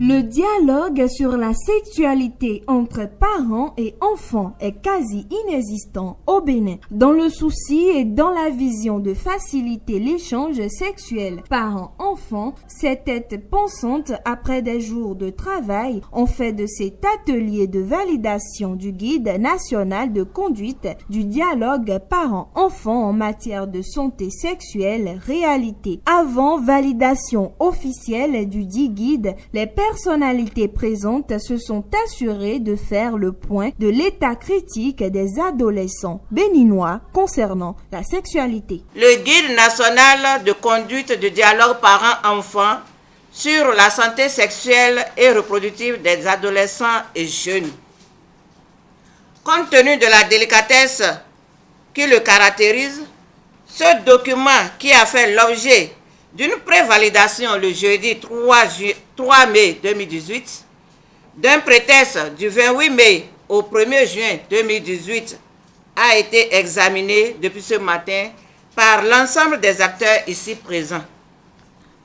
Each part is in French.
Le dialogue sur la sexualité entre parents et enfants est quasi inexistant au Bénin. Dans le souci et dans la vision de faciliter l'échange sexuel parents-enfants, ces têtes pensantes, après des jours de travail, ont fait de cet atelier de validation du guide national de conduite du dialogue parents-enfants en matière de santé sexuelle réalité. Avant validation officielle du dit guide, les personnalités présentes se sont assurées de faire le point de l'état critique des adolescents béninois concernant la sexualité. Le guide national de conduite du dialogue parents-enfants sur la santé sexuelle et reproductive des adolescents et jeunes. Compte tenu de la délicatesse qui le caractérise, ce document qui a fait l'objet d'une prévalidation le jeudi 3 mai 2018, d'un prétexte du 28 mai au 1er juin 2018, a été examiné depuis ce matin par l'ensemble des acteurs ici présents.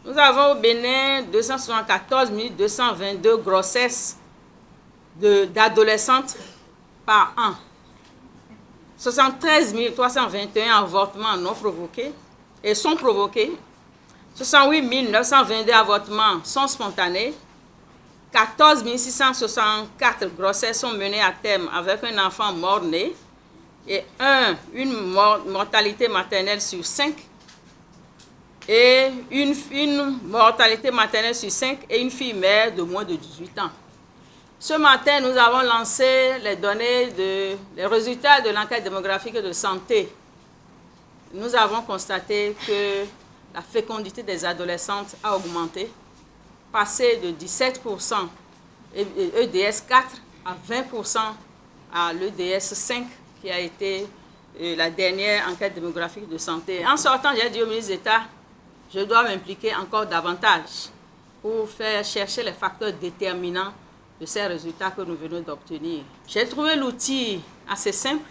Nous avons au Bénin 274 222 grossesses d'adolescentes par an, 73 321 avortements non provoqués et sont provoqués, 68 922 avortements sont spontanés, 14 664 grossesses sont menées à terme avec un enfant mort-né et une mortalité maternelle sur 5 et une mortalité maternelle sur 5 et une fille mère de moins de 18 ans. Ce matin, nous avons lancé les résultats de l'enquête démographique de santé. Nous avons constaté que la fécondité des adolescentes a augmenté, passé de 17% EDS 4 à 20% à l'EDS 5, qui a été la dernière enquête démographique de santé. En sortant, j'ai dit au ministre d'État, je dois m'impliquer encore davantage pour faire chercher les facteurs déterminants de ces résultats que nous venons d'obtenir. J'ai trouvé l'outil assez simple,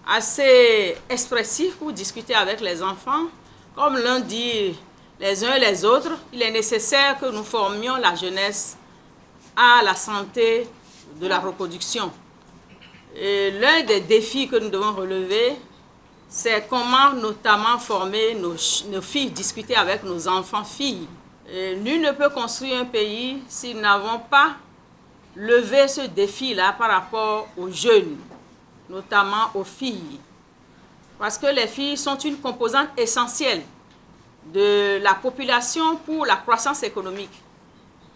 assez expressif pour discuter avec les enfants. Comme l'un dit les uns et les autres, il est nécessaire que nous formions la jeunesse à la santé de la reproduction. Et l'un des défis que nous devons relever, c'est comment notamment former nos filles, discuter avec nos enfants-filles. Nul ne peut construire un pays si nous n'avons pas levé ce défi-là par rapport aux jeunes, notamment aux filles. Parce que les filles sont une composante essentielle de la population pour la croissance économique.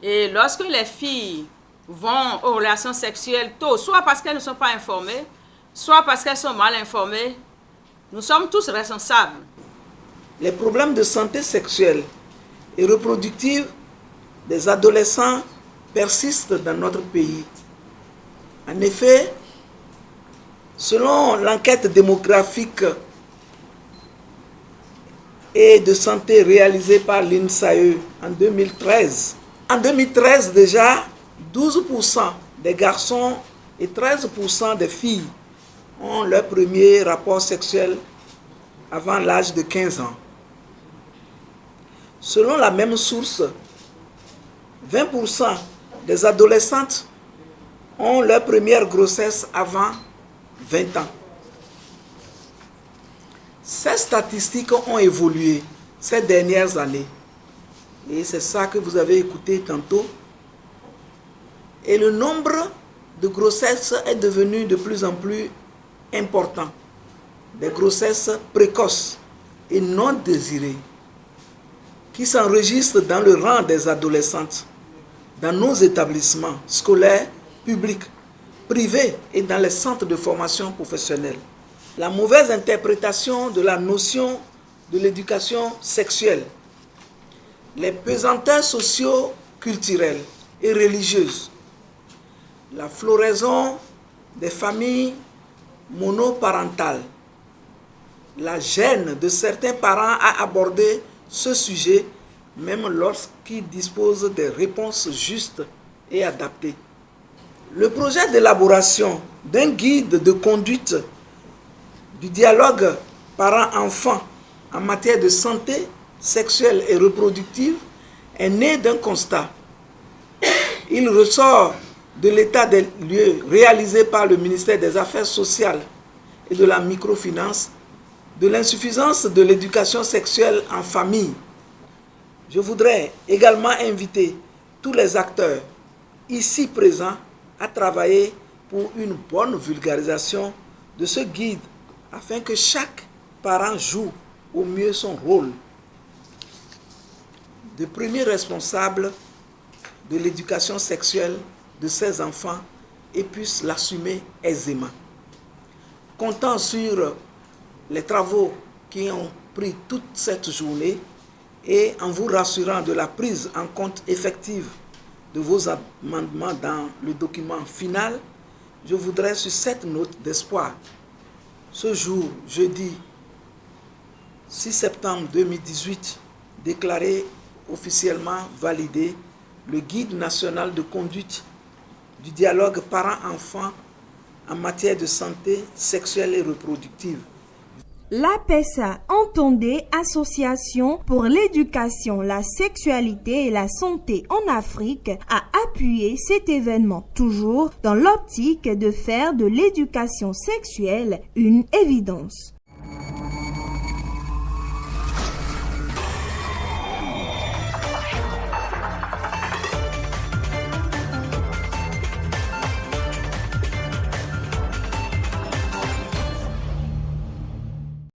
Et lorsque les filles vont aux relations sexuelles tôt, soit parce qu'elles ne sont pas informées, soit parce qu'elles sont mal informées, nous sommes tous responsables. Les problèmes de santé sexuelle et reproductive des adolescents persistent dans notre pays. En effet, selon l'enquête démographique et de santé réalisée par l'INSAE en 2013, déjà, 12% des garçons et 13% des filles ont leur premier rapport sexuel avant l'âge de 15 ans. Selon la même source, 20% des adolescentes ont leur première grossesse avant 20 ans. Ces statistiques ont évolué ces dernières années. Et c'est ça que vous avez écouté tantôt. Et le nombre de grossesses est devenu de plus en plus important. Des grossesses précoces et non désirées qui s'enregistrent dans le rang des adolescentes, dans nos établissements scolaires, publics, privés et dans les centres de formation professionnelle. La mauvaise interprétation de la notion de l'éducation sexuelle, les pesanteurs socio-culturelles et religieuses, la floraison des familles monoparentales, la gêne de certains parents à aborder ce sujet, même lorsqu'ils disposent des réponses justes et adaptées. Le projet d'élaboration d'un guide de conduite du dialogue parents-enfants en matière de santé sexuelle et reproductive est né d'un constat. Il ressort de l'état des lieux réalisé par le ministère des Affaires sociales et de la microfinance de l'insuffisance de l'éducation sexuelle en famille. Je voudrais également inviter tous les acteurs ici présents à travailler pour une bonne vulgarisation de ce guide afin que chaque parent joue au mieux son rôle de premier responsable de l'éducation sexuelle de ses enfants et puisse l'assumer aisément. Comptant sur les travaux qui ont pris toute cette journée et en vous rassurant de la prise en compte effective de vos amendements dans le document final, je voudrais sur cette note d'espoir, ce jour, jeudi 6 septembre 2018, déclarer officiellement validé le guide national de conduite du dialogue parents-enfants en matière de santé sexuelle et reproductive. L'APESA, entendez Association pour l'éducation, la sexualité et la santé en Afrique, a appuyé cet événement, toujours dans l'optique de faire de l'éducation sexuelle une évidence.